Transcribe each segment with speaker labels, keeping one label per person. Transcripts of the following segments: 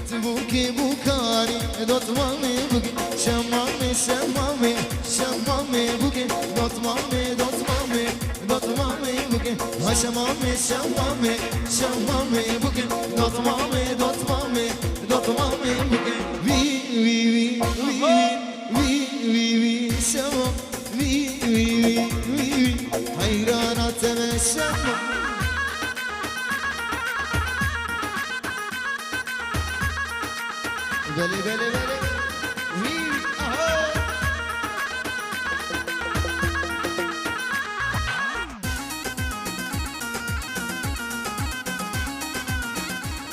Speaker 1: تبوكي بوكاري دوت مامي بوكي شمامي شمامي شمامي بوكي دوت مامي دوت مامي دوت مامي بوكي ها شمامي شمامي شمامي بوكي دوت مامي دوت مامي دوت مامي بوكي وي وي وي وي وي وي وي شمام وي وي وي وي حيرانة تمشى بلي بلي بلي وي اهو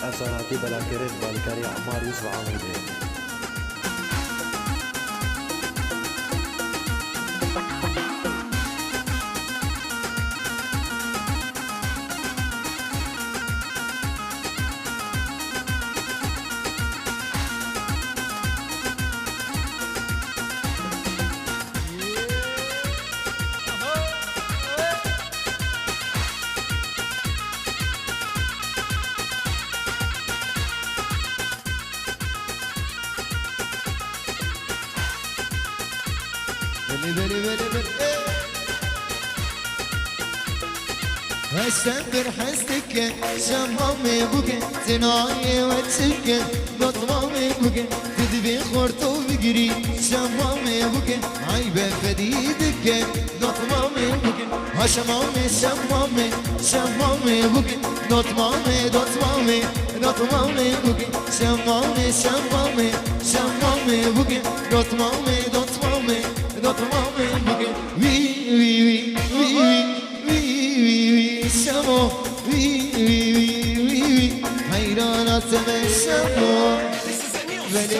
Speaker 2: أسراتي بلا كريت بالكاري عمار يوسف عامر بيه
Speaker 1: بلي بلي بلي هالسندر حسك شمامي بوكي تناي وتشك بطمامي بوكي تدبي خورتو بقري شمامي بوكي عيبة فديدك بطمامي بوكي هاشمامي شمامي شمامي بوكي دوتمامي دوتمامي دوتمامي بوكي شمامي شمامي شمامي بوكي دوتمامي دوتمامي دوتمامي بوكي وي وي وي وي وي شمو وي وي وي وي حيرانة تمشمو بلي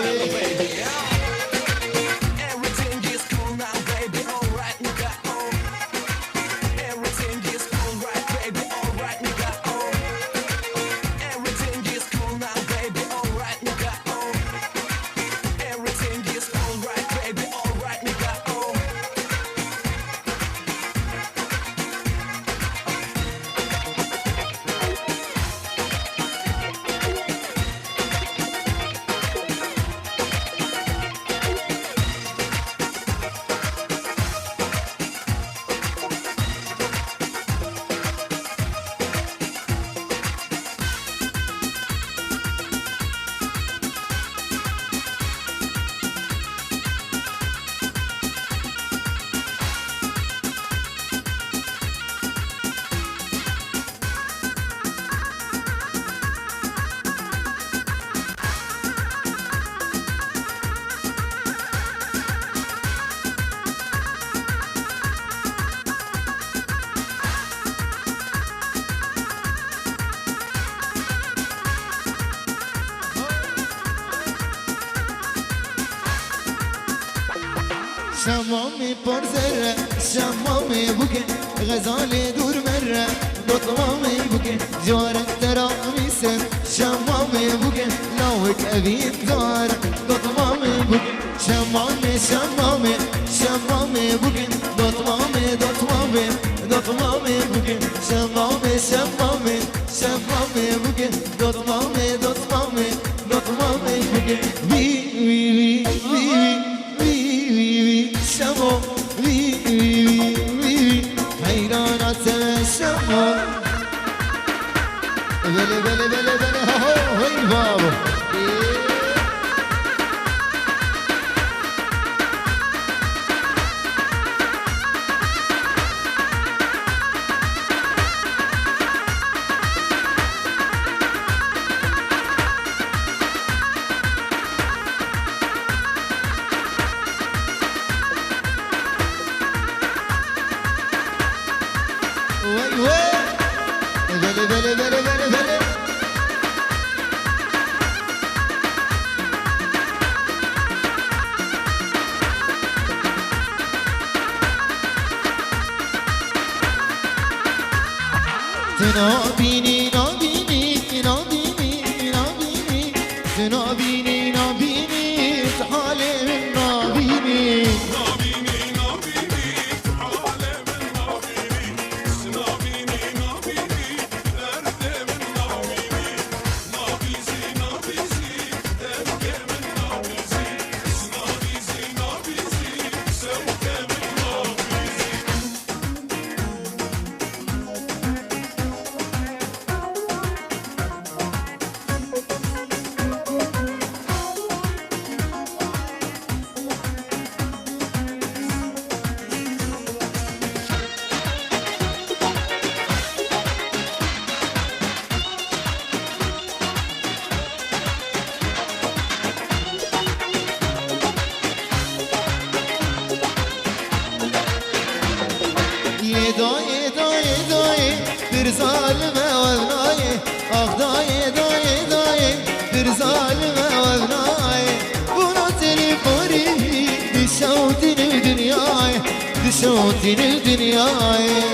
Speaker 1: شمامي برزرة شمامي بوكي غزالي دور مرة بطمامي بوكي جارك ترامي سن شمامي بوكي لوك أبي دار بطمامي بوكي شمامي شمامي شمامي بوكي بطمامي بطمامي بطمامي بوكي شمامي شمامي شمامي بوكي بطمامي بطمامي بطمامي بوكي وي وي وي وي شمو وي وي وي حيرانة تمشمو بلي بلي بلي بلي هو هي بابا بلي بلي بلي بلي بلي تنابيني نابيني نابيني نابيني تنابيني نابيني تعالي من نابيني داي داي داي bir zalime vevnaye Ah daye daye daye bir zalime vevnaye Buna seni korini düşavdini dünyaya Düşavdini dünyaya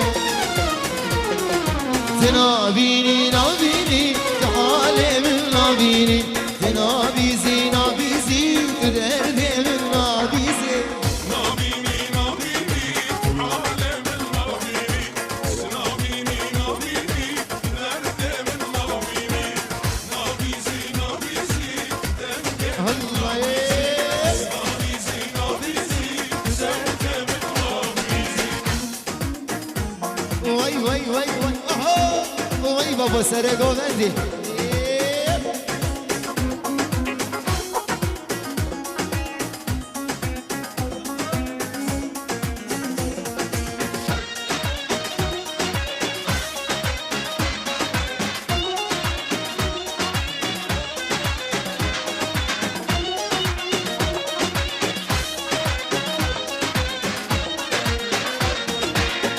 Speaker 1: Tenabini nabini alemin nabini Tenabizi nabizi derdimin nabizi Baba sere govendi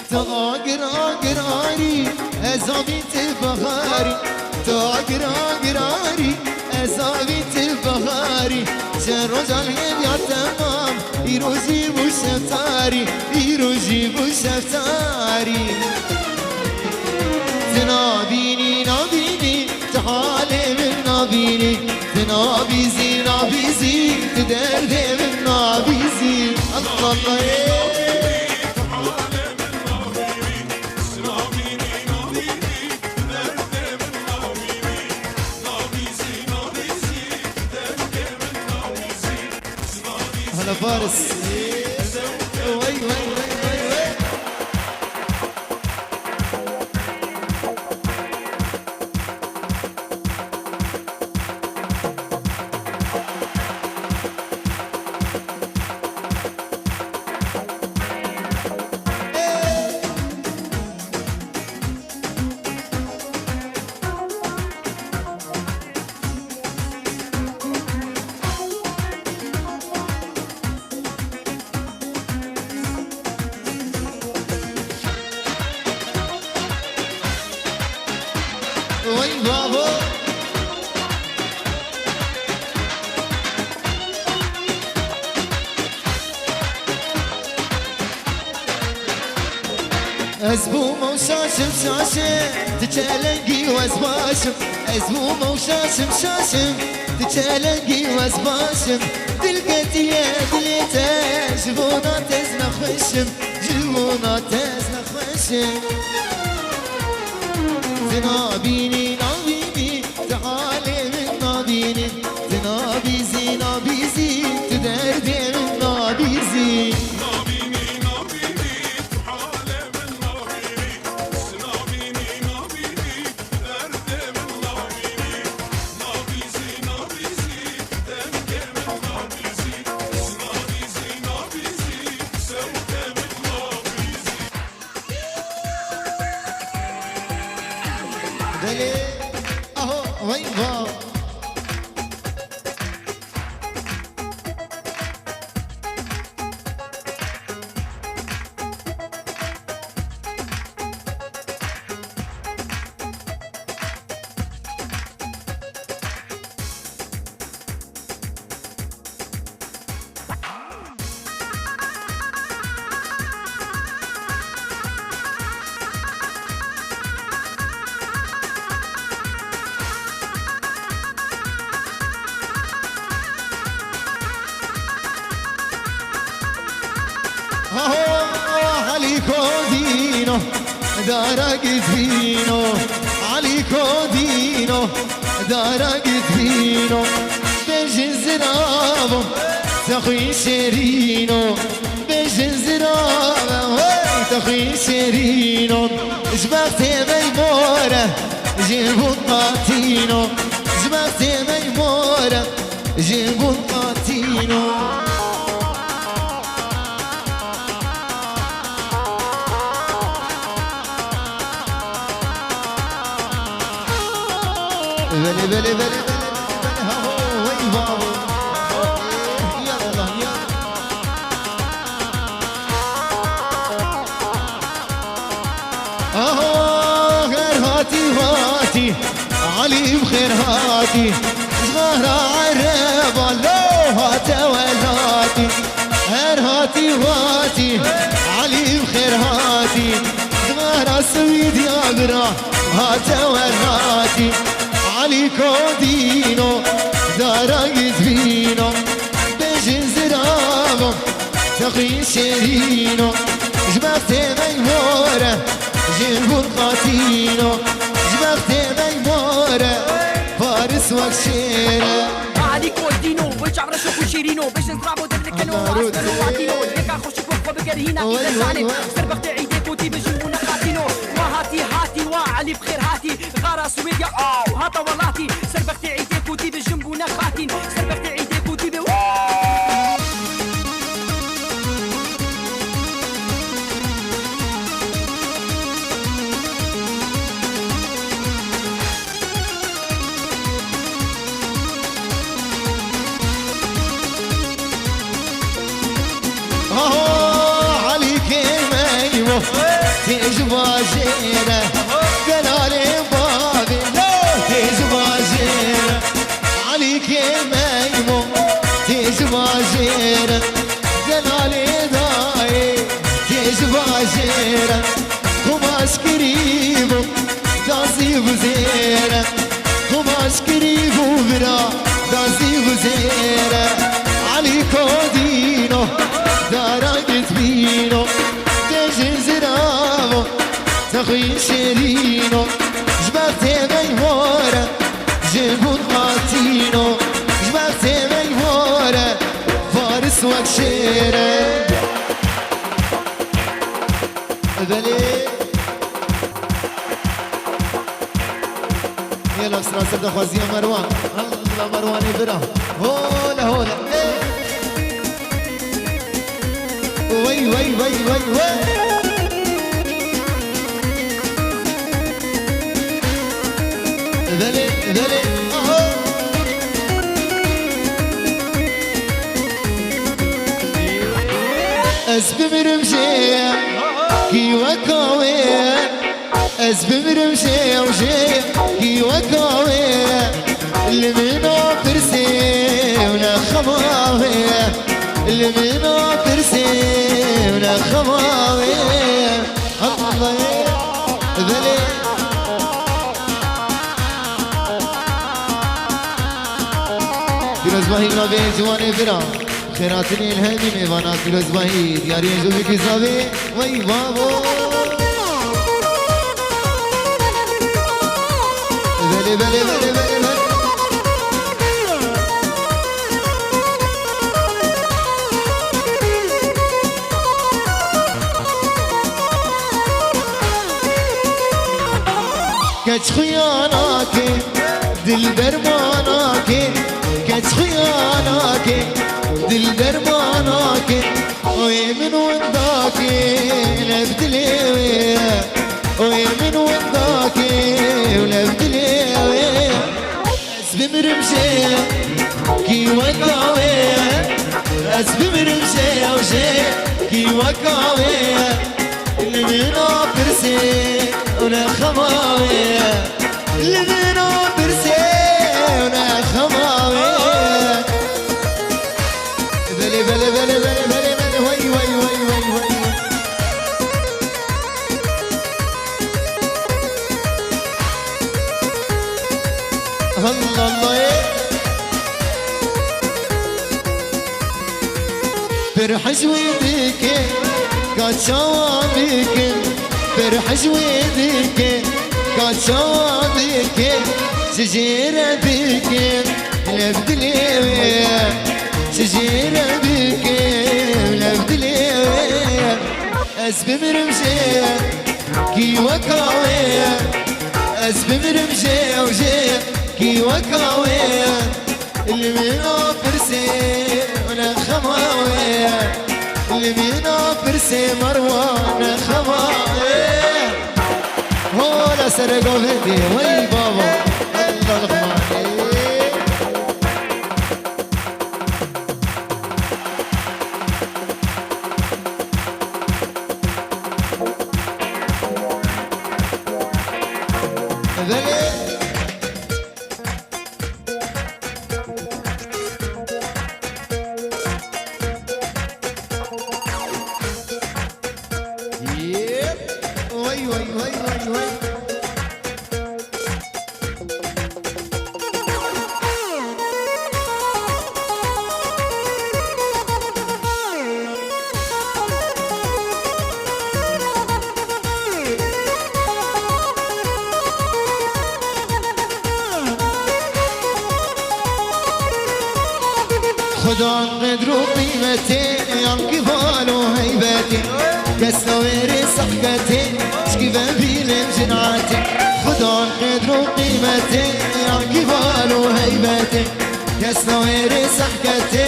Speaker 1: Tağır ağır ari ezabit البهاري تاجر عقراري أزابيت البهاري جروج الغيب يا تمام يروجي بوشفتاري يروجي بوشفتاري تنابيني نابيني تعالي من نابيني تنابيزي نابيزي تدردي من نابيزي الله الله فارس وي وي وي وي وي وين بابا أزبومة وشاشم شاشم تتشالنقي وازباشم أزبومة وشاشم شاشم تتشالنقي وازباشم دلقتي يا دليتا جبونا تزنخ خشم جبونا تزنخ خشم تنابيني نابيني تعالي من نابيني تنابيزي نابيزي تدردي من نابيزي نابيني نابيني تعالي من نابيني تنابيني نابيني تدردي من نابيني نابيزي نابيزي تدردي من نابيزي نابيزي نابيزي سوتي من نابيزي دلي اهو وين بابا عليكو دينو دارك دينو عليكو دينو دارك دينو بجن زرابو تخوي شيرينو بجن زرابو تخوي شيرينو جبختي ميمورة جيبو قاتينو جبختي ميمورة جيبو قاتينو بلي بلي بلي بلي هو وين بابا يلا يلا ولاتي صغار عرب لو هات ولاتي هر هاتي واتي علي بخير هاتي صغار سويد يا برا هات ولاتي علي كودينو دارقت فينو بجن زرابو تقي شيرينو جبت ميمورة جنبو قاتينو جبت ميمورة فارس وكشيرة
Speaker 3: علي كودينو وجعبر شوفو شيرينو بجن زرابو درلكنو عسكرو واتينو لكا خوشي كوكو بقرهينا إذا ساني سربقت عيديك وتي بجنبونا قاتينو وهاتي هاتي وعلي بخير هاتي غارة سويديا هاتا واللاتي سربقت عيديك وتي بجنبونا قاتين سربقت عيديك وتي
Speaker 1: عليك ميمو تجبى جيرة قلالي بابي تجبى جيرة عليك ميمو تجبى جيرة قلالي داي تجبى جيرة قماش قريبو دازي بزيرة قماش قريبو برا دازي بزيرة عليكو دينو دارقت بينو تجن زرابو تخي شيرينو جبت ميمورة جنبو قاتينو جبت ميمورة فارس وكشيرة بلي يلا بسرعة سرد خوازية مروان الله مرواني برا هولا هولا وي وي وي وي وي ذلي ذلي اهو اسبب رمشي كي وكاوي اسبب رمشي وشي كي وكاوي اللي منو ترسي ولا خماوي اللي منو ترسي ولا خماوي الله ذلي فيروز باهي نابي جواني برا خيراتني الهدي ميوانا فيروز باهي دياري جوبي كزابي وي بابو ذلي ذلي ذلي ذلي كج خياناكي دل برماناكي كج خياناكي دل برماناكي وي من ونداكي لبدلي وي من ونداكي ولبدلي اسبي مرمشي كي وكاوي اسبي مرمشي وشي كي وكاوي اللي منو برسي ولا خماوي اللي منو برسي ولا خماوي بلي بلي بلي بلي بلي بلي وي وي وي وي وي الله الله فرح جويدك قد شوابك فرح جويدك قد شوابك شجيرة بك لبدلي شجيرة بك لبدلي اسبي مرمشي كي وكاوي اسبي مرمشي وجي كي وكاوي اللي منو فرسي وانا خماوي اللي منو فرسي مروان خماوي هولا سرقوا هدي وي بابا الله الغماني خدا قدر وقيمتي ينقفال وهيبتي كالسوير صحكتي شكيف بيلم جنعتي خدا قدر وقيمتي ينقفال وهيبتي كالسوير صحكتي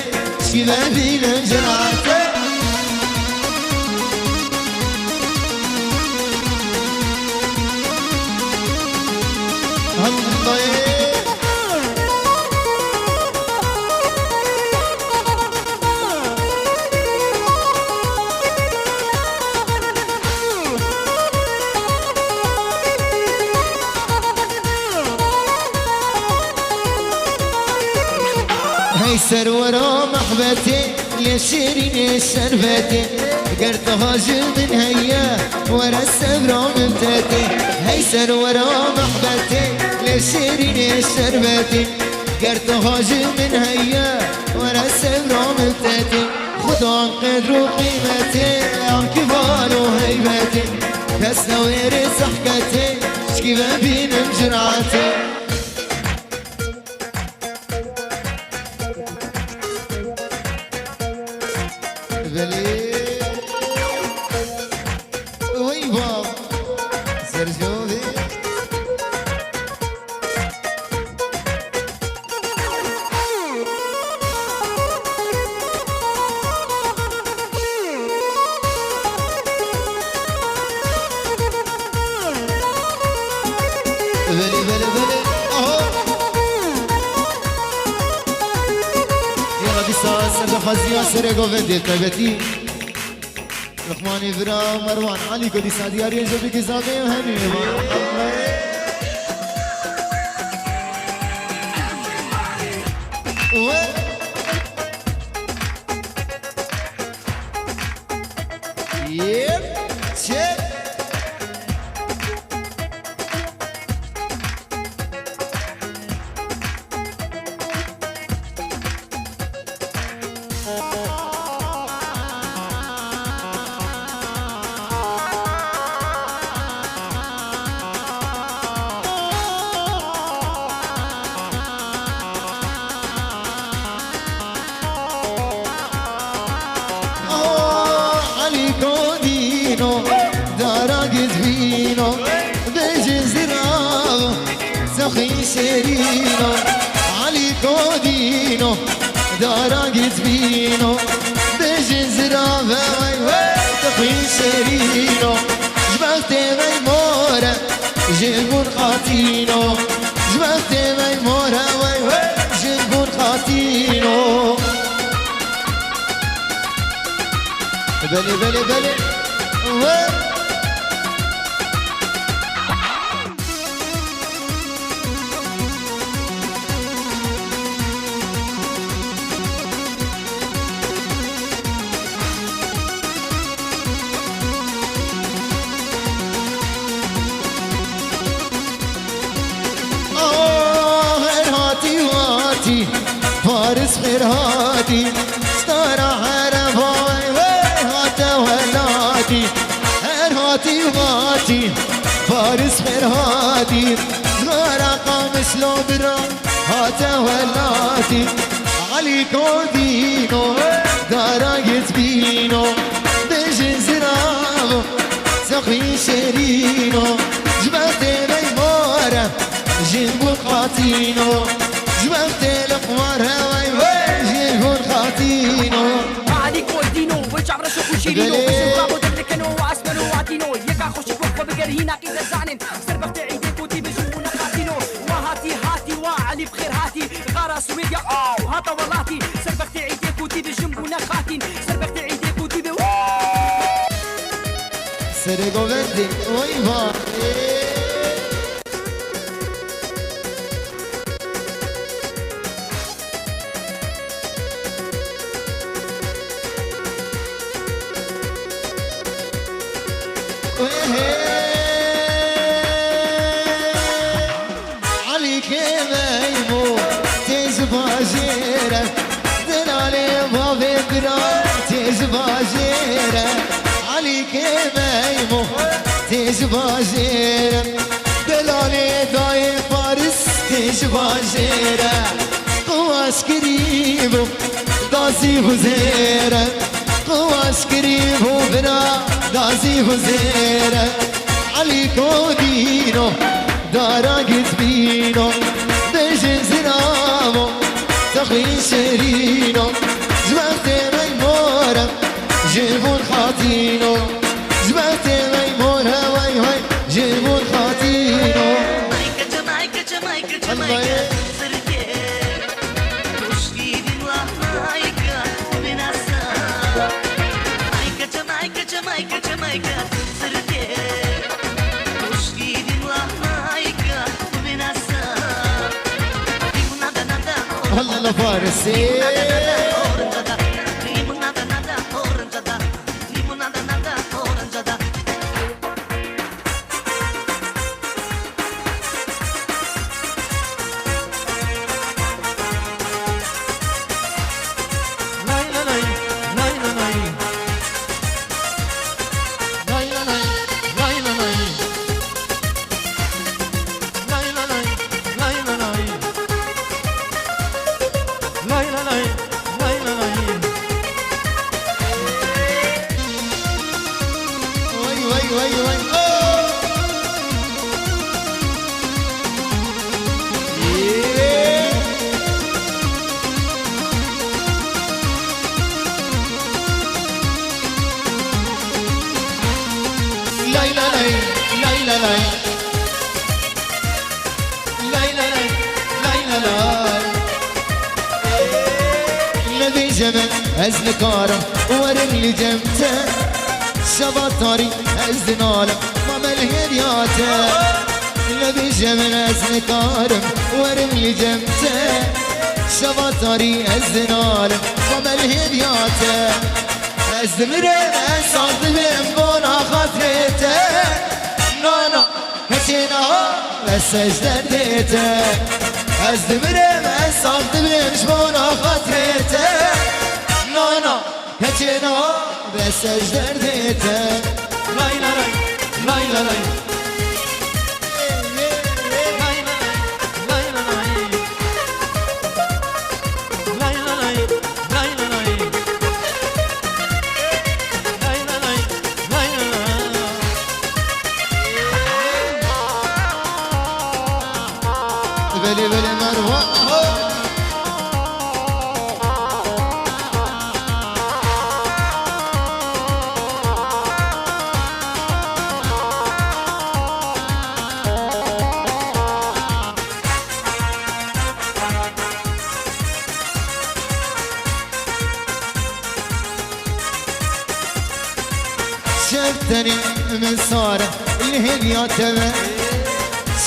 Speaker 1: شكيف بيلم جنعتي هيسر ورا محبتي يا شيرين شربتي قرت هاجر من هيا ورا السبرة ممتتي هيسر ورا محبتي يا شيرين شربتي قرت هاجر من هيا ورا السبرة ممتتي خدا قدر وقيمتي عن كبار وهيبتي كالسوير صحكتي شكيف بينم جرعتي سرقو فيدي تبتي لقماني فرا مروان علي كودي سادياري جبي كزابي وهني شيرينو علي كودينو دارا جزبينو بجن زرافة وي وي تخي شيرينو جبالتي ميمورة جنبون خاطينو جبالتي ميمورة وي وي جنبون خاطينو بلي بلي بلي وي فارس فرهاتي ستارة حرفاي وهاتا ولاتي هاتي وهاتي فارس فرهاتي صغارة قامش لو برا هاتا ولاتي علي كودينو دارا يتبينو بجن زرافو سقي شيرينو جبالتي ميمورة جنبو خاطينو جبالتي القمر هواي وجهه الخاطينو
Speaker 3: علي كولدينو والشعر شوفو شيرينو بس برافو دلكنو واسمنو وعتينو يكا خوشي كوكو بقرهينا كي زعنن سربقت عيديك وتي بجمونا خاطينو هاتي وعلي بخير هاتي غارة سويديا هاتا واللاتي سربقت عيديك وتي بجمونا خاطين سربقت عيديك وتي ب
Speaker 1: سرقو فيدي ويفا علي كميمو تزباجيره دلالي بابي برا تزباجيره علي كميمو تزباجيره دلالي داي فارس تزباجيره قواس قريبو دازي وزيرة قواش قريب وبنا دازي وزيرة عليكو دينو دارا قتبينو بجن زرامو تخي شرينو جبت ميمورة جيبون خاطينو جبت ميمورة وي وي جيبون خاطينو
Speaker 4: Jamaica, Jamaica, Jamaica, Jamaica, Sırke Hoş geldin Jamaica, Binasa Jamaica, Jamaica, Jamaica, Jamaica, Sırke Hoş geldin Jamaica, Binasa Limonada, nada,
Speaker 1: هلا فارسي
Speaker 4: oranjada Limonada, nada, oranjada Limonada, nada, oranjada
Speaker 1: وي وي وي وي لاي لا لاي لاي لا لاي لاي لا لاي لاي لا لاي الذي جمل أزنكارم ورم اللي جمته شبطاري أزنالم ماما الهدياته الذي جمل أزنكارم ورم اللي جمته شبطاري أزنالم ماما الهدياته أزمرين أسعد من بونا خاطرته نانا هتينا بس أجدرته أزمرين أسعد من بونا خاطرته نانا هتينا بس أجدرته لاي لا لاي لاي لا لاي بلي بلي مروة شفتني من صارة الهدية تمام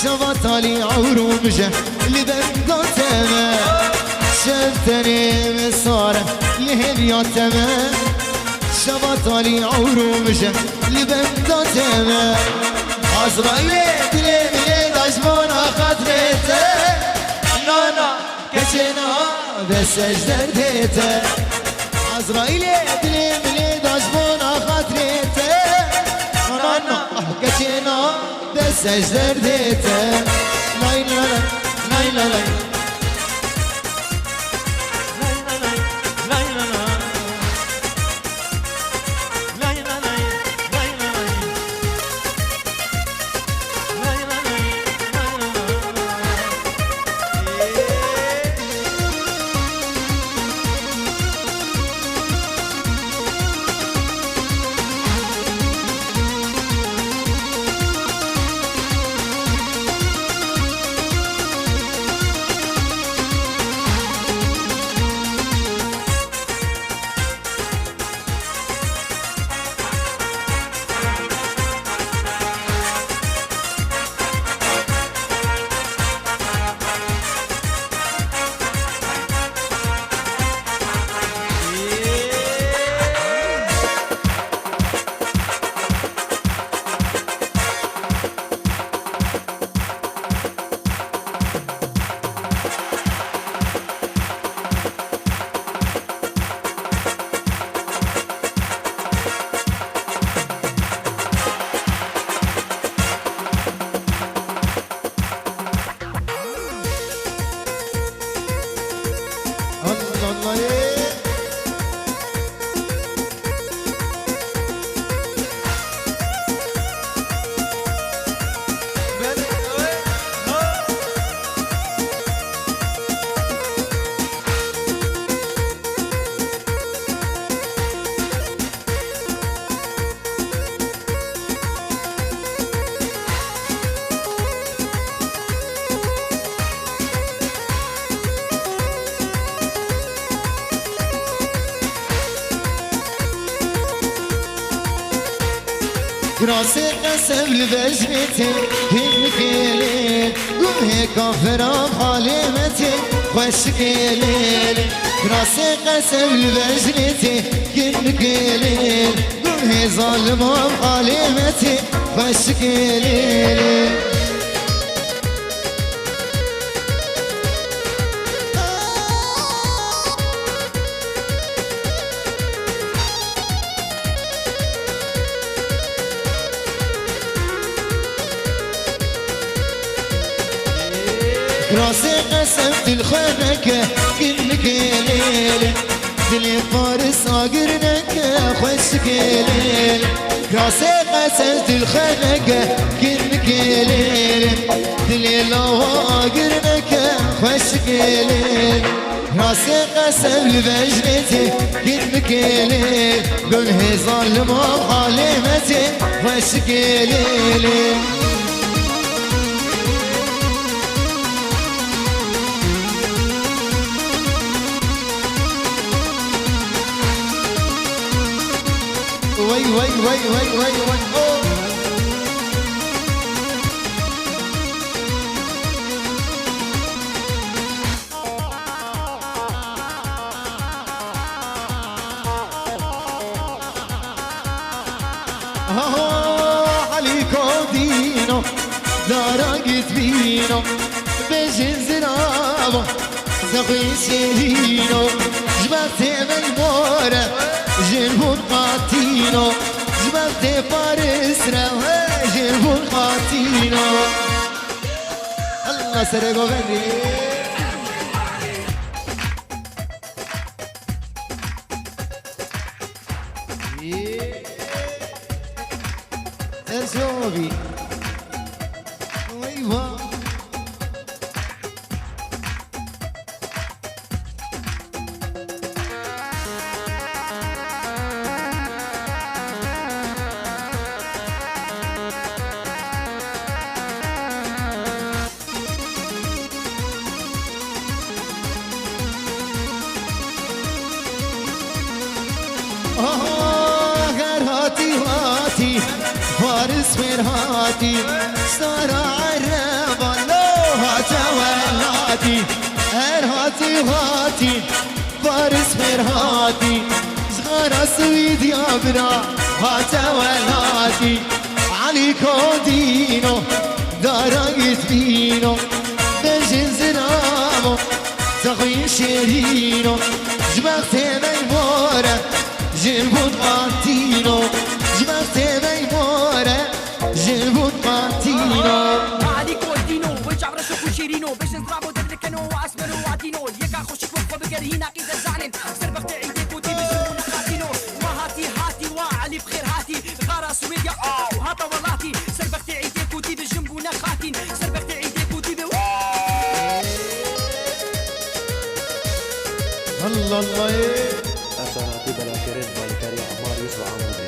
Speaker 1: شبطالي عرومجة لبندا تمام شفتني من صارة الهدية تمام شبطالي عرومجة لبندا تمام عزرائيل تلمي دجمونا خاطرته نانا كشنا بس اجدرته عزرائيل تلمي دجمونا خاطرته نانا كشنا بس اجدرته لاي لا لاي لا لاي راسي قسم لبجمتي هنك ليل قوم هيك افرام حالمتي خوشك ليل راسي قسم لبجمتي هنك ليل قوم هي ظالمة حالمتي خوشك ليل راسي قسمت الخنك كنك ليل دلي فارس اقرنك خوشك ليل راسي قسمت الخنك كنك ليل دلي لو اقرنك خوشك ليل راسي قسم لبجنتي كنك ليل قل هي ظالمة بحالمتي خوشك ليل وي وي وي وي وي وي عليكم دينو دارقت بينو بجن زرابو زغي شيرينو جبت ميمورة جنبون قاتينو جبت فارسنا جنبون قاتينو الله سرقو غني ارجوبي ايوه هاتي فارس فرهاتي سارة عربة لو هاتي هاتي فارس فرهاتي صغار سويد يا بنا هاتي علي كودينو دارقت بينو بجن زنامو تغيين شيرينو جبغت ميمورة جنبون قاتينو جبت ميمورة جنبون قاتينو
Speaker 3: علي كودينو وجع رشق وشيرينو باش نضربو دركنو واسمرو وعدينو ياك خوشك وقفو بقرهينا كي زعلن سربقت عيديك وتيبي جنبونا قاتينو ما هاتي وعلي بخير هاتي غارة سويديا هاتا واللاتي سربقت عيديك وتيبي جنبونا خاتين سربقت عيديك وتيبي
Speaker 1: الله الله
Speaker 2: أساناتي بلاكرين بالكاري عمار يوسف عمودي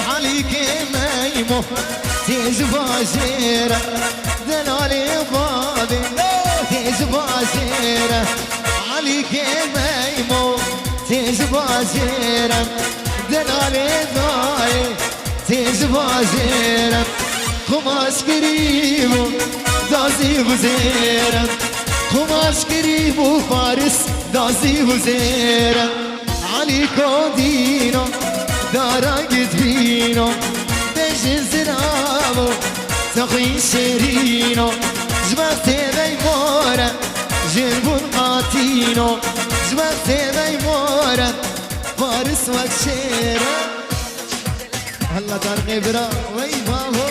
Speaker 1: عليك ميمو تجبازيرة دلالي بابي تجبازيرة عليك ميمو تجبازيرة دلالي ضاي تجبازيرة خماس قريبو دازي وزيرة خماس قريبو فارس دازي وزيرة عليكو دينو دارقت بينو بجن زنامو تغي شيرينو جبت ميمورة جنبون قاتينو جبت ميمورة فارس وكشيرة هلا ترقي برا وي بابو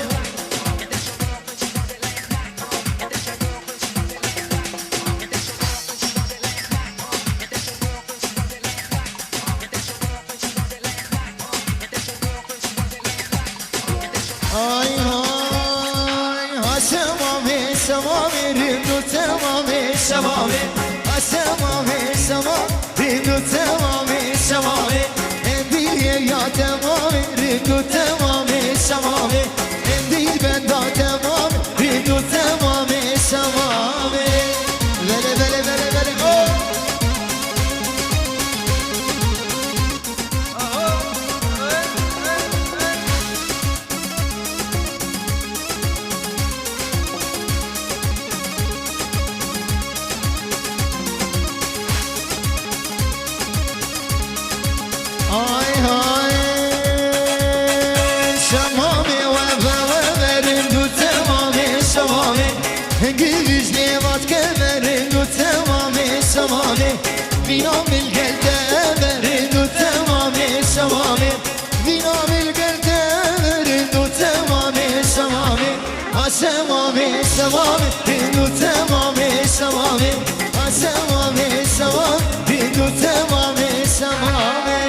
Speaker 1: ay hay hasemame semame rindu temame semame hasemame semame rindu temame semame endiye ya temame rindu temame semame endil benda temame rindu temame semame شمامي بينام القلب برد وتمامي شمامي بينام القلب برد وتمامي شمامي شمامي شمامي برد وتمامي شمامي شمامي شمامي برد وتمامي شمامي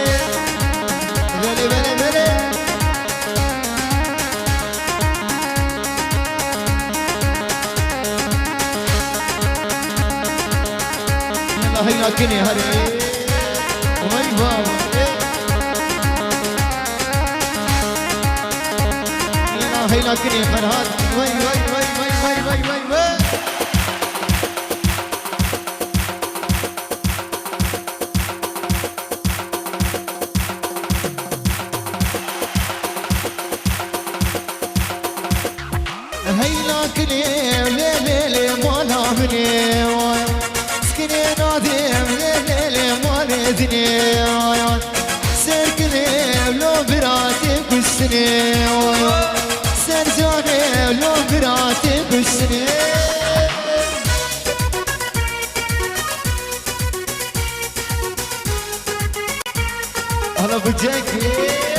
Speaker 1: بلي بلي بلي هينا كني هري وي بابا هينا كني فرهاد وي وي وي وي وي وي وي وي هينا كني لي لي لي مولا مني سكني نادم ليلي مالدني سركني لو براتي كسني سرجاني لو براتي كسني هلا بجاكي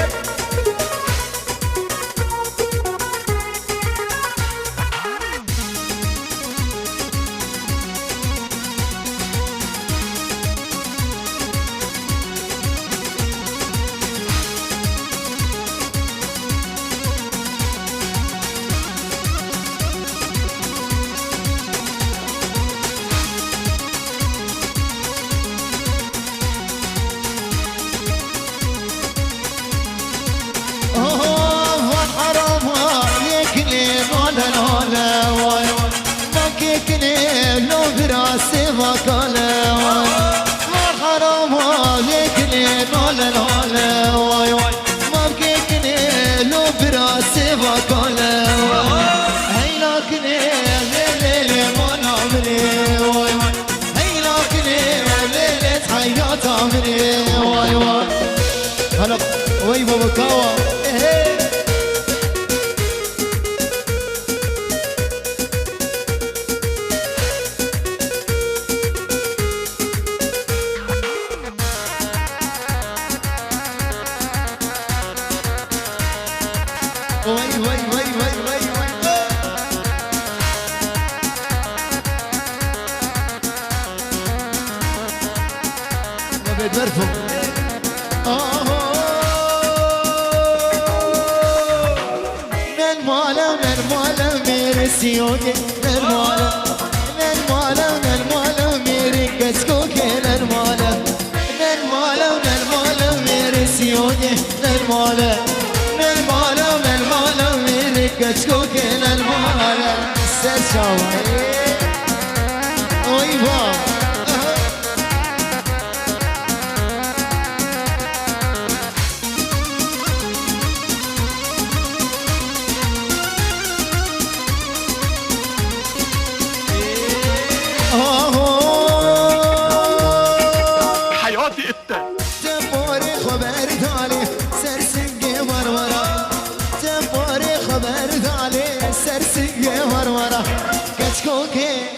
Speaker 1: لو براسي وكاله مار حرام عليكني نولا نولا واي واي ما بكيكني لو براسي وكاله هي لكني ليلي ما نعملي واي واي هي لكني ليلة حياة عمري واي واي هلا وي بابا كاوا سيوكي نرمالا نرمالا نرمالا ميري كسكوكي نرمالا نرمالا نرمالا ميري سيوكي نرمالا نرمالا نرمالا ميري كسكوكي نرمالا سرشاوي وي بابا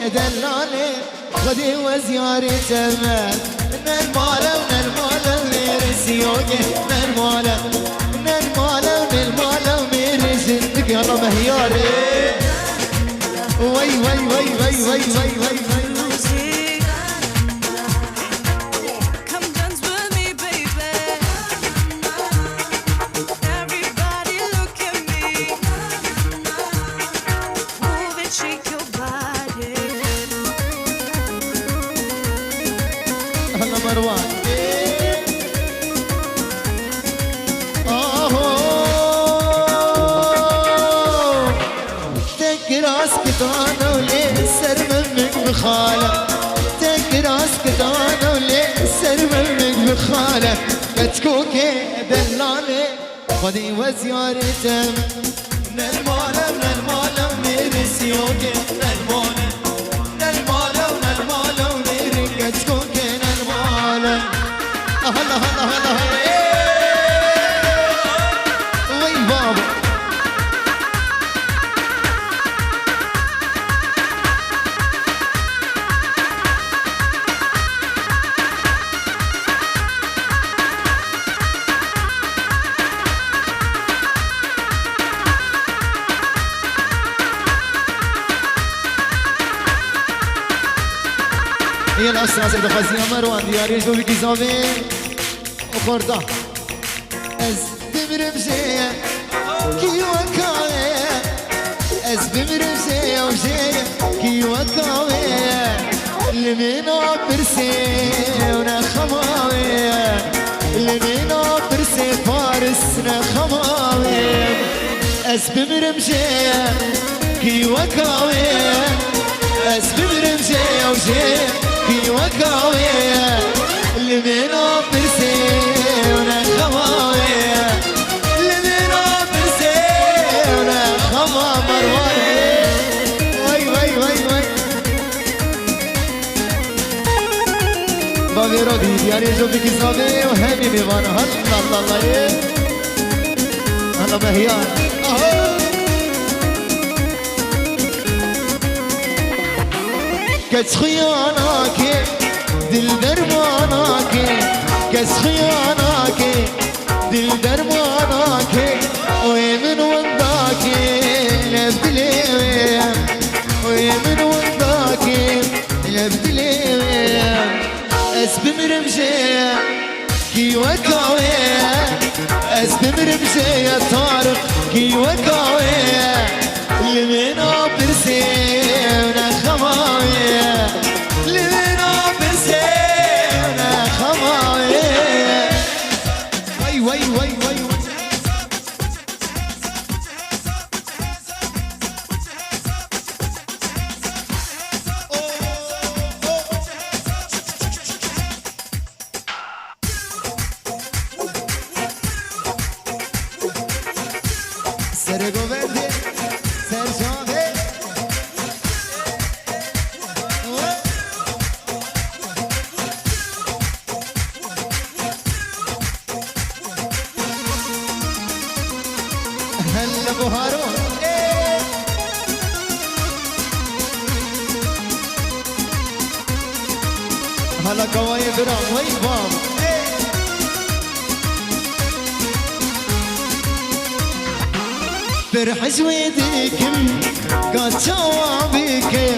Speaker 1: دلالي خدي وزياري تمام نرمالا ونرمالا ونرسيوكي نرمالا نرمالا ونرمالا ونرسيوكي يلا مهياري وي وي وي وي وي وي وي وي اسكتانا وليه السر منك بخالة تكر اسكتانا وليه السر منك بخالة كتكوكي دلالي خدي وزياري تم نالمالا ونالمالا ونرسيوكي نالمالا نالمالا ونالمالا ونري كتكوكي نالمالا هلا هلا هلا هلا وي بابا هي الأسرة سيدة خزينة مروان دياري شوفي كيزابي وخورتا از بمرمشية كي وكاوية از بمرمشية وشية كي وكاوية لمينا برسي ونخماوية لمينا برسي فارس نخماوية از بمرمشية كي وكاوية از بمرمشية وشية كي وكاوية لمينا برسي ونخماوية لمينا برسي ونخما مرواني وي وي وي وي بابي رودي دياري جوبي كيزابي وهمي ميوانا هلا الله الله هلا مهيان كس خياناك دل درماناك كس خياناك دل درماناك ويمن ونداك لبدلي ويمن ونداك لبدلي اسبمرمشي كي وكاوي اسبمرمشي يا طارق كي وكاوي لمينا برسي ونخماوي لمينا برسي ونخماوي وي وي وي وي Sergovende, Serjove. هلا ابو هارون هلا قوايا برام وي بام برح زويدكم قد جوابكم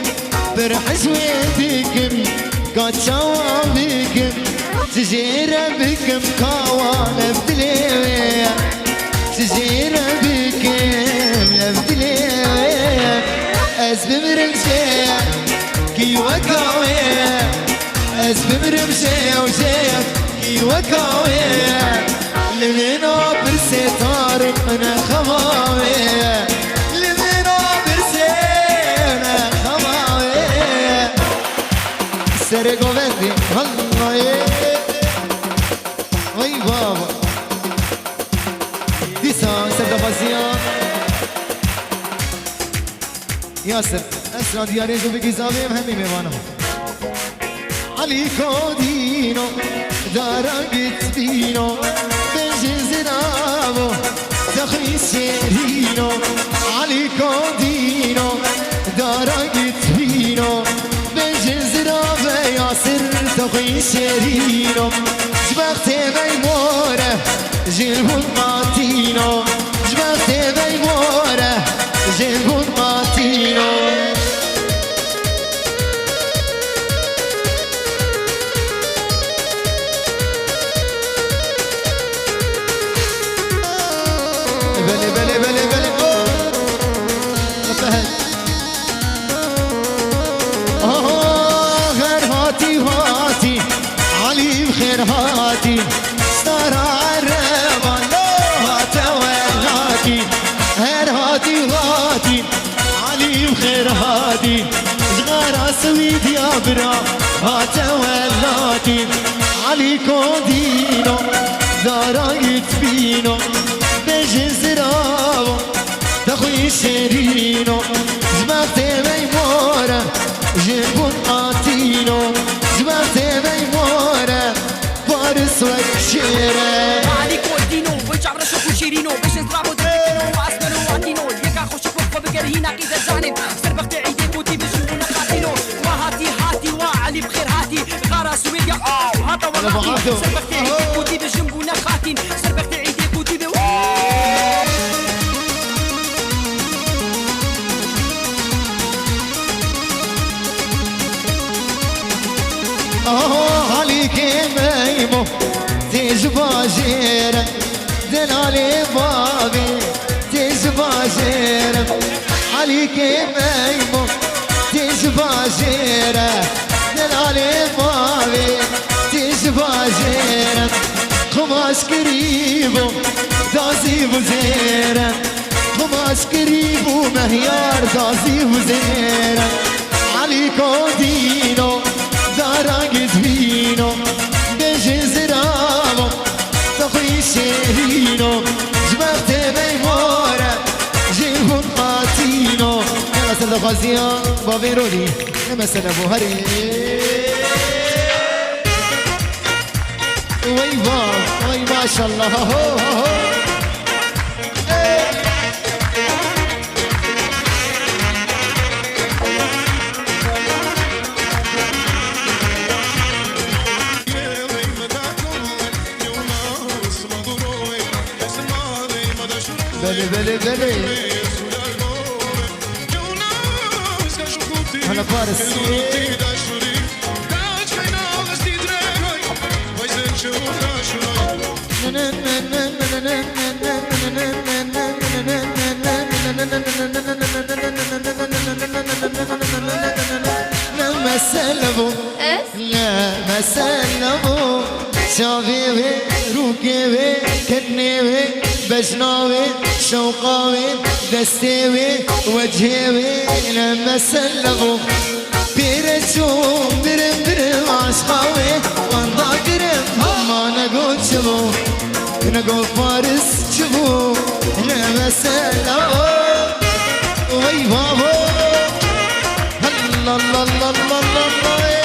Speaker 1: برح زويدكم قد جوابكم تجير بكم كوان بدليوية تجير بكم بدليوية أزبم رمشية كي وكاوية أزبم رمشية وشية كي وكاوية لمينا برسي طارق انا خماوية لمينا برسي انا خماوية سرقو بندي والله وي بابا ديسان سرقو بازيان ياسر اسرع دياري جو بكي زابيم همي ميوانا عليكو دينو دارقت بينو زنابو تخي سيرينو عليكو دينو دارقت بينو بجزرابة ياسر تخي سيرينو جبغت ميمورة جلبون ماتينو جبغت ميمورة جلبون ماتينو بلي بلي بلي بلي غير هاتي هاتي علي بخير هاتي ستار عربان هاتا وهاتي غير هاتي هاتي علي بخير هاتي صغار سويد يا برا هاتا وهاتي علي كودينو دارقت بينو بجزراو تخوي شيرينو جمعت ميمورة جيبون قاتينو جمعت ميمورة فارس وكشيرة
Speaker 3: عليك ودينو ويجعب رشوك وشيرينو باش نضربو دربكنو واسمنو واتينو يكا خوشك وقفو بكرهينا قيدة جانب سربقت عيديك وتي بجنونا قاتينو وهاتي هاتي وعلي بخير هاتي غارة سويديا هاتا وهاتي سربقت عيديك وتي بجنبونا خاتين سربقت عيديك وتي
Speaker 1: دلالي بابي تجباجير عليك ميمون تجباجير دلالي بابي تجباجير قماش قريبو دازي وزير قماش قريبو مهيار دازي وزير عليكو دينو دارا قدبينو بجي زرامو تخوي شيرينو جبرت ميمورة جيبون خاتينو يلا سلام غازيان بابيروني لما سلام هري ويبا وي ما شاء الله هو هو بلي بلي بلي هلا فارس لما سلموا لما سلموا شافي روكي كني بجناوي شوقاوي دستيوي وجهيوي لما سلموا بيرجوم درم درم عشقاوي وانضا درم ما نقول شبو نقول فارس شبو لما سلموا وي بابو الله الله الله الله الله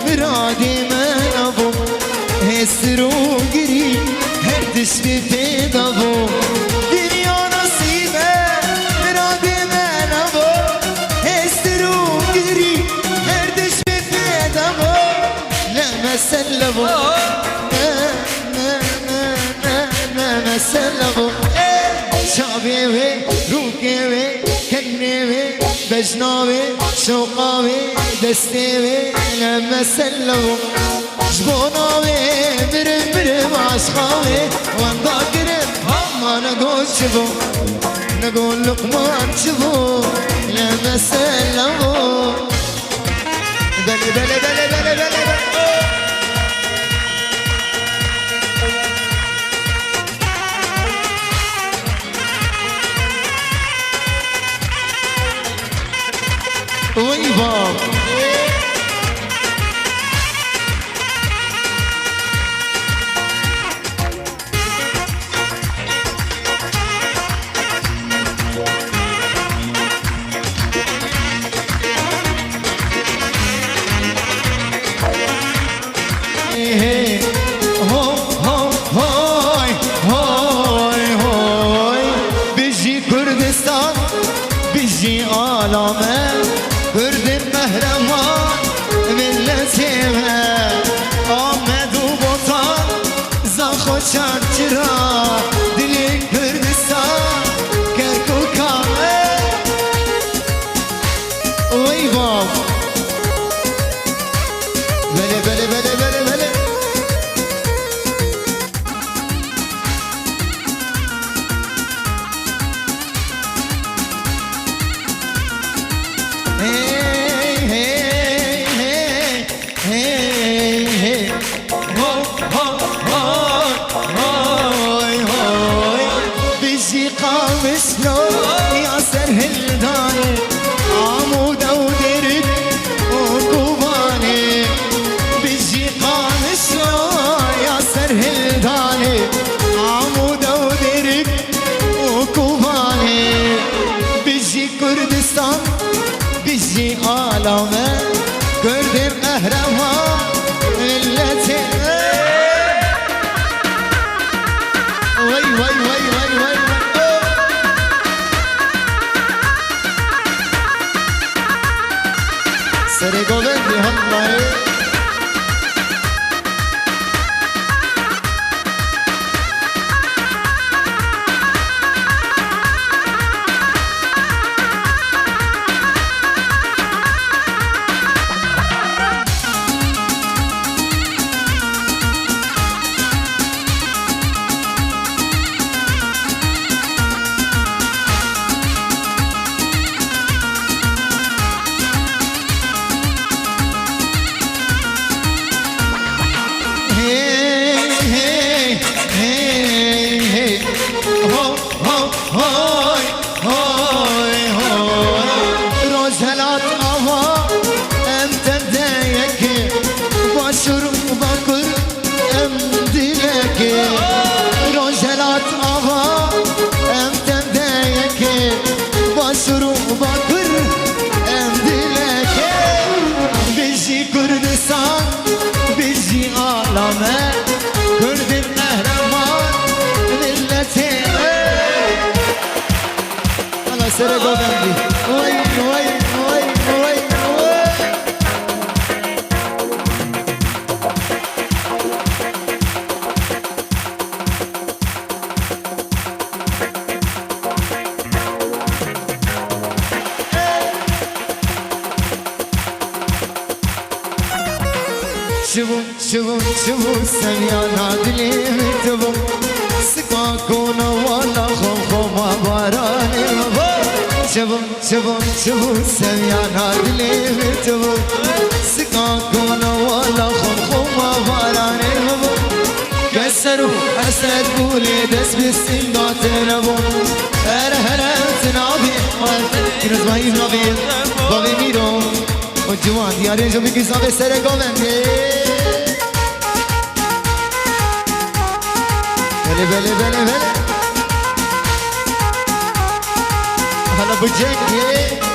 Speaker 1: مرادي من ابو هسرو قريب هردش في ابو دنيا نصيبه مرادي من ابو هسرو قريب هردش في ابو لما سلموا لما سلموا شابي روكي كني بجناوي شوقاوي دستيوي لما سلموا جبوناوي برم برم عشقاوي وانضا قرم ما نقول شبو نقول لقمان شبو لما سلموا بلي بلي بلي بلي بلي بلي وي باب بيجي كردستان بيجي عالمه كرد مهرمان ملتيمه آمد و بطان زخو چرچرا دلی کردستان کرکوکانه وی باب بله بله بله بله بله كردستان بيجي عالمه كرد قهرمان ملتي وي وي وي وي والله سر گوبندی وای وای وای وای وای شبو سميانا دلي مكتبو سكاكونا ولا خوما باراني شبو سميانا دلي مكتبو سكاكونا ولا خوما باراني كسروا حسد قولي دس بالسندات نبو هلا تنابي كنز ما ينابي بابي ميرو والجوان ديارين جو بيكي صافي سرق ومني بلي بلي بلي بلي هلا بجيك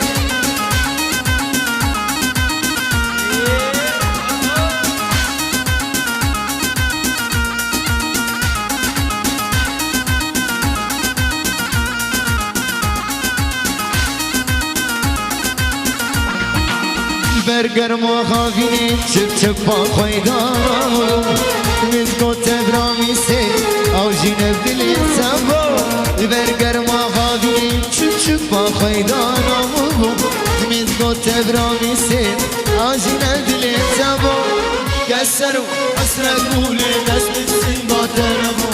Speaker 1: برگر ما خواهی چپ با خویدانم مزگو تبرامی سی او جنب دلی سبا برگر ما خواهی چپ با خویدانم مزگو تبرامی سی او جنب دلی سبا کسر و حسر گولی دست بسین با تنبو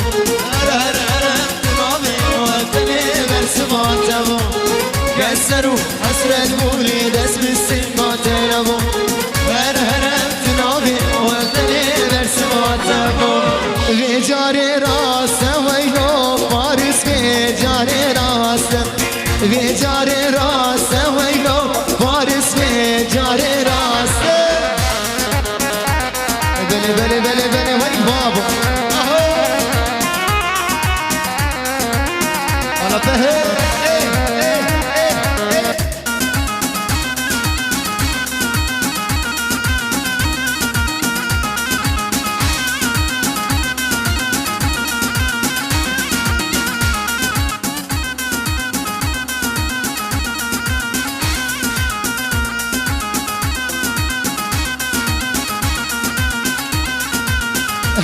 Speaker 1: هر تمامی وقتنی برسما تبو كسر وحسرة قولي دس بالسمات نبو هرهرم تنابي وقتني برسمات نبو في جاري راسه ويلو فارس في جاري راسه في جاري راسه ويلو فارس في جاري راسه بلي بلي بلي بلي وين بابو أنا فهم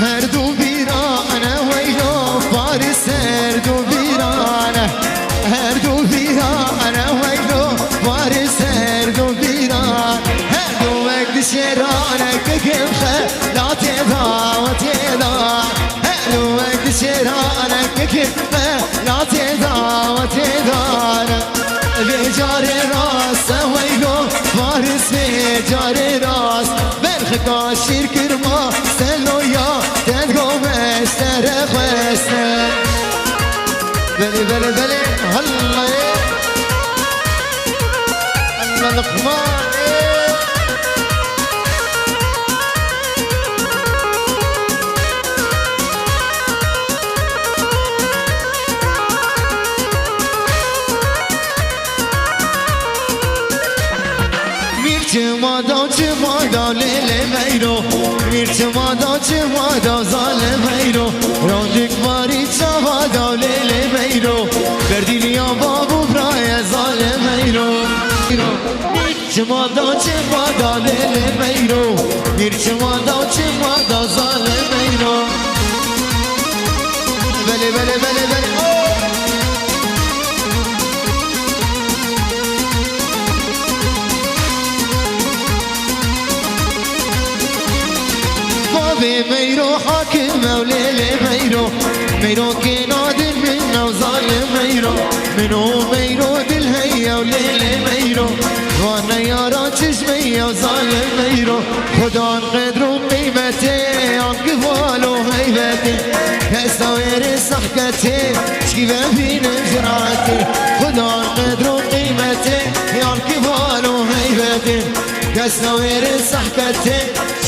Speaker 1: هر دو بیرانه ویلو فارس هر دو بیرانه هر دو بیرانه ویلو فارس هر دو بیران هر دو وقت شیرانه که کم خلات دعوت دار هر دو وقت شیرانه که کم خلات دعوت دار بیجار راست ویلو فارس بیجار راست برخ شیر کرما سلویا تدگو مستر خوستر بلي بلي بلي هلا الله الخمار چمادا لیل میرو میر چمادا زال میرو راندک باری چمادا لیل میرو بردینیا بابو برای زال میرو میر چمادا چمادا لیل میرو میر چمادا چمادا زال میرو بله بله بله بله بابي ميرو حاكم وليلي ميرو ميرو كنادل من وظالم ميرو منو ميرو دل هيا وليلي ميرو وانا يارا چشمي وظالم ميرو خدا قدر وقيمتي عن قبال وهيبتي كساوير صحكتي شكيفة بين جرعتي خدا قدر وقيمتي عن قبال وهيبتي كساوير صحكتي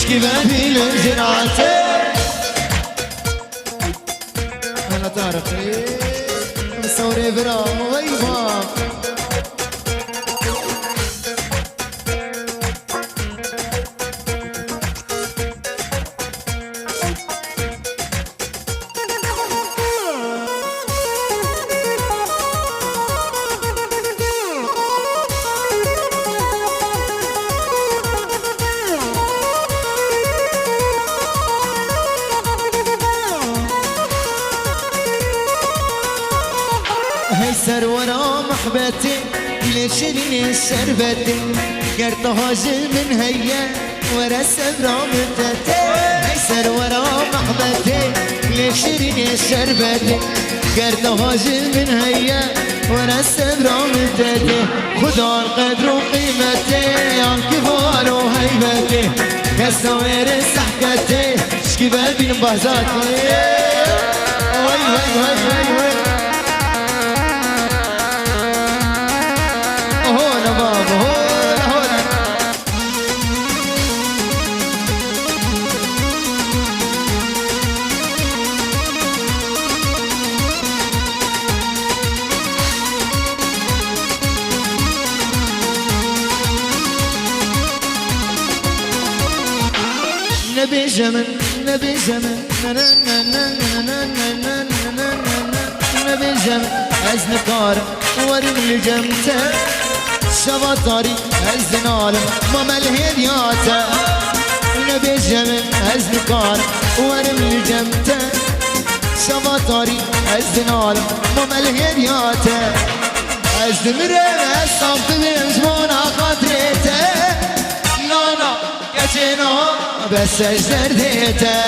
Speaker 1: شكيفة بين جرعتي أنا طارق مصوري برام ويبام هيسر ورا محبتي ليش لي شربتي قرط هاجل من هيا ورا السبرة متتي هيسر ورا محبتي ليش لي شربتي قرط هاجل من هيا ورا السبرة متتي خدا القدر وقيمتي عن كبار وهيبتي كسوير سحكتي شكي بابي بهزاتي وي وي وي وي وي هونا بابا هونا هونا نبي جمن نبي جمن نبي جمن أزنكار ورم لجمته شبطاري الزنالم ماما الهدياته نبي جمن أزنكار ورم لجمته شبطاري الزنالم ماما الهدياته أزدمرم الصمت بمزمونا خاطريته لانا كتنا بس اجدرديته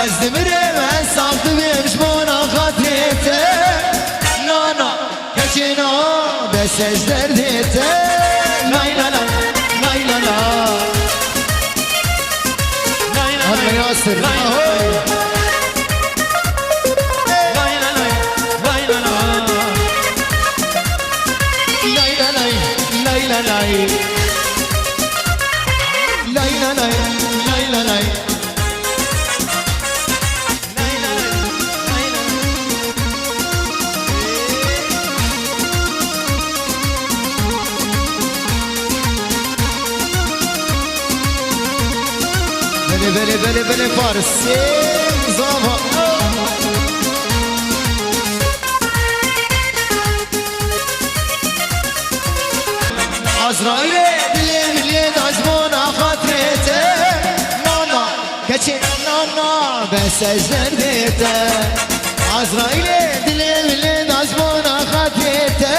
Speaker 1: أزدمرم الصمت بمزمونا خاطريته لانا كتنا بس اجدرديته لاي لا لا لاي لا لا هلا ياسر اهوي لاي لا لا لاي لا لا لاي لا لا لاي لا لا لاي لا لا لاي لا لا بلي بلي بلي فارس زابا عزرائيل بلي مليان عزمونا خاطريته نانا كتشي نانا بس اجدرديته عزرائيل بلي مليان عزمونا خاطريته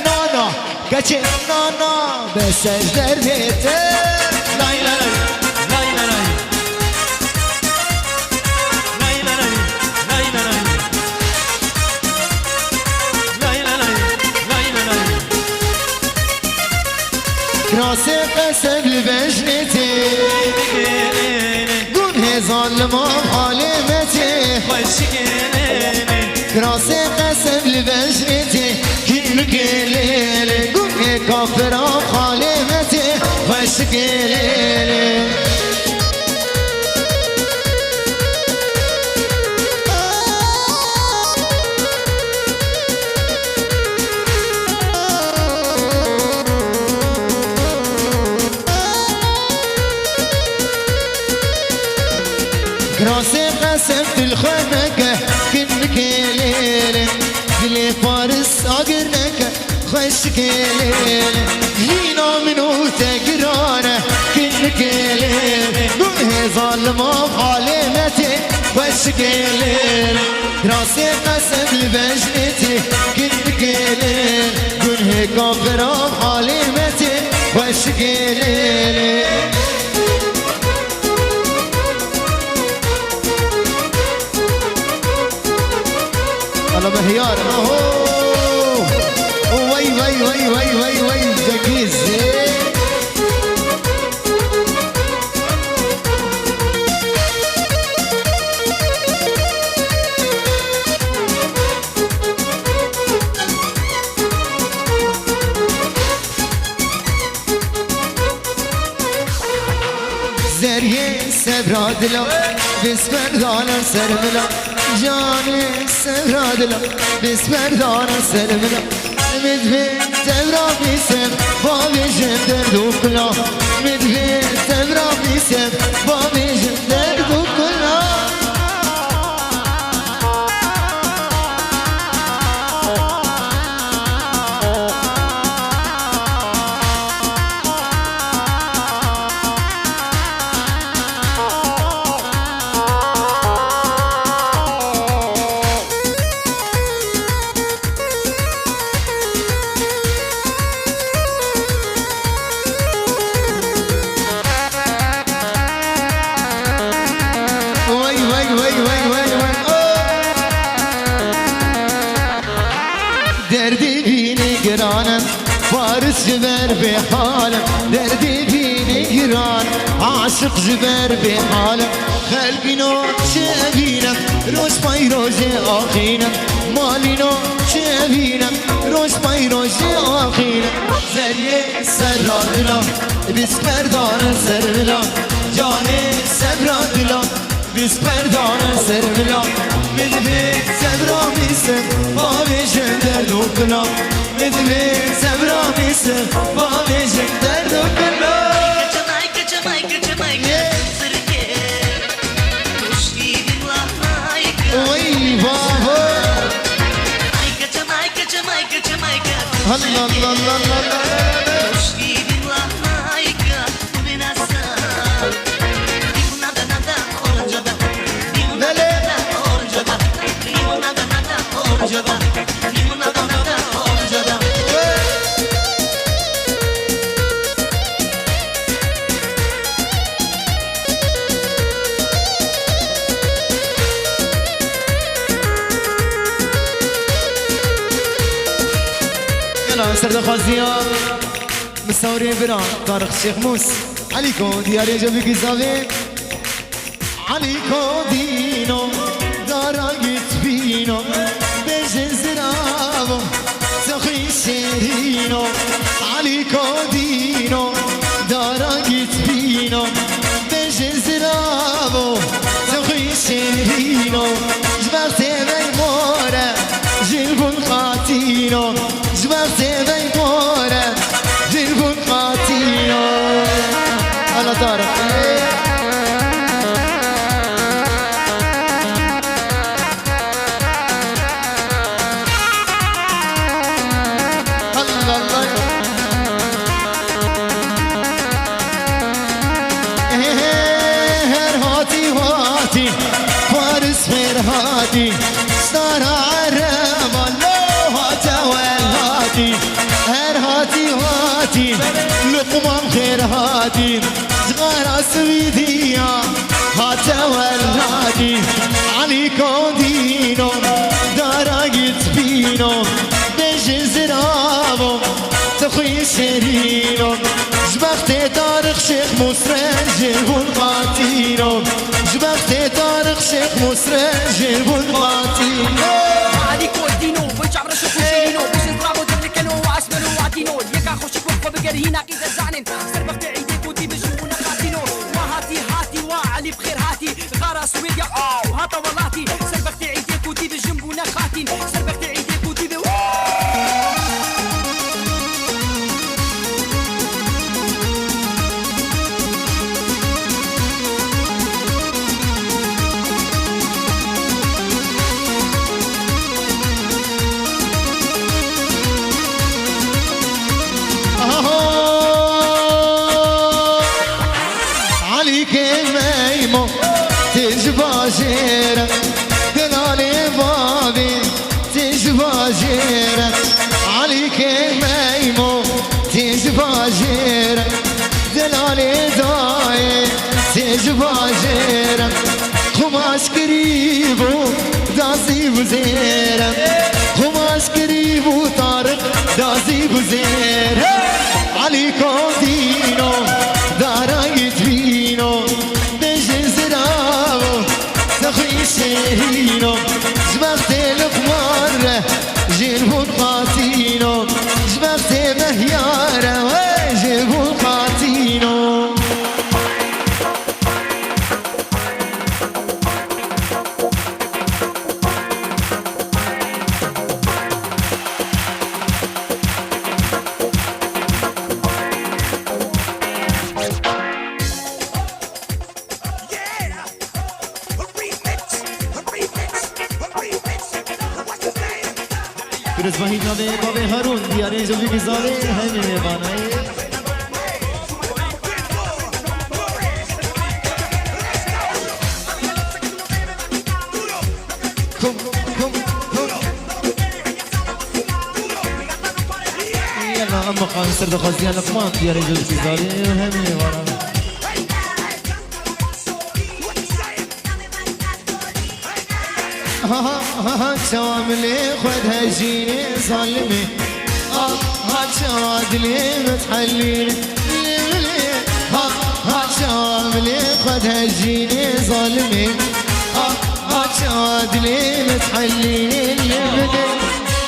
Speaker 1: نانا كتشي نانا بس اجدرديته لاي لا لا راسي قسم لبجنتي قول هي ظالمة بحالمتي راسي قسم لبجنتي كلك ليلي قول هي كافرة بحالمتي وشك ليلي راسي قسمت الخنقة كنك ليلة دلي فارس أقرنك خشكيل هينا منو تقرانه كل كيل قوله ظالمه بحالمتي خشكيل راسي قسم لبجنتي كل كيل قوله كافره بحالمتي خشكيل الله مهيار اهو وي وي وي وي وي وي جاكيز زريه سبرادلو بسبردانا سرملا جاني سبرادلو بسبردانا سرملا مدفن تبرا بيسم بابي جندر دوكلا مدفن تبرا بيسم بابي جندر دوكلا دردي فيني قرانم فارس جبر بحالم دردي فيني قران عاشق جبر بحالم خلقي نو شابينم روش باي روجي آخينم مالي نو شابينم روش باي روجي آخينم زريه سرادلا بسپردان سرلا جاني سبرادلا بسپردان سرلا مدبي سبرا ميسر بابي جندر دوكلا مدبي سبرا ميسر بابي جندر دوكلا
Speaker 4: Kaçamay kaçamay kaçamay sırke Kuşki billah ayka
Speaker 1: وي بابا
Speaker 4: Ay kaçamay kaçamay kaçamay
Speaker 1: الله الله الله الله
Speaker 4: Kuşki billah ayka Binasa Limonada nada oruncada Limonada nada oruncada Limonada nada oruncada Limonada nada oruncada
Speaker 1: يلا سرد خوازيا مستورين بران طارق الشيخ موس عليكم دياري جابيك زافين عليكم دينو دارا بينو بجن زرابو تخي شيرينو عليكم دينو دارا بينو بجن زرابو تخي شيرينو جبرتي بيمورة جلبون خاتينو جبرتي بيمورة جلبون خاتينو على طارق هادي صار عرب الله تولهاتي هر هاتي هاتي لقمة خير هاتي صغار سويدية هاتولهاتي عليكم دينو دراجت بينو بيجي زرابو تخوي شيرينو جبختي طارق شيخ مسرن جيبون قاتينو جبختي طارق شيخ مسرن جيبون قاتينو
Speaker 3: عليكو الدينو ويجعب رشوك وشيرينو باش نضربو درلكنو واسمنو وعدينو يكا خوشك وقفة بقرهينا كي تزعنن سربقت عيديك ودي بجمونا قاتينو وهاتي هاتي وعلي بخير هاتي غارة سويديا هاتا واللاتي سربقت عيديك ودي بجمونا خاتين سربقت عيديك ودي
Speaker 1: عليك ميمو تجباجيرك دلالي بابي تجباجيرك عليك ميمو تجباجيرك دلالي داي تجباجيرك خماش قريبو دازي بزيرك خماش قريبو طارق دازي بزيرك عليكو دينو دارايت فينو دجي زراو تخي شيرينو جبغت القمر جيبو قاتينو جبغت مهيارة جيبو قاتينو Pirız vahid nabe babe Harun diyare jo bhi gizare hai mehmana Kom Yalla amma qan sir da qaziyan laqman diyare jo bhi gizare hai mehmana شواملي خدها جيني ظلمي شوادلي متحليني شواملي خدها جيني ظلمي شوادلي متحليني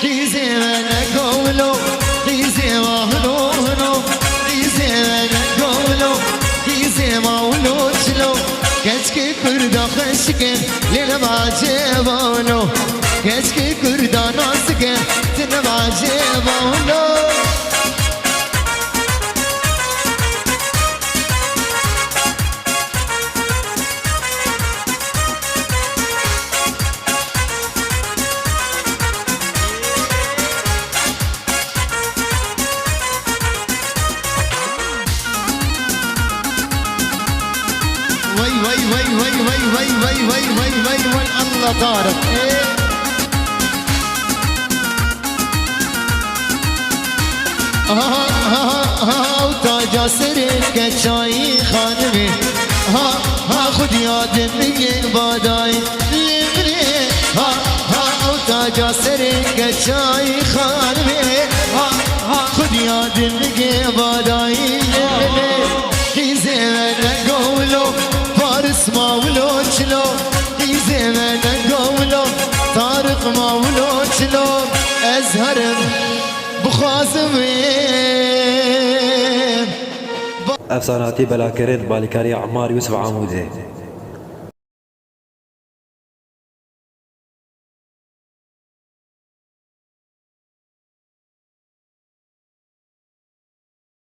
Speaker 1: قيزي وانا قولو قيزي واهلو هنو قيزي وانا قولو قيزي واهلو شلو Keşke kurda khashke lil baje bolo Keşke kurda naske tin baje bolo وي الله طارق وتاجا سرك شاي خانمي خد ياد من باداي وتاجا سرك شاي خانمي خد ياد من باداي زين قولو فارس ما ولو شلو زين قولو طارق ما ولو شلو ازهر بخازمين
Speaker 2: افساناتی بلاکرین بالیکاری عمار یوسف عمودی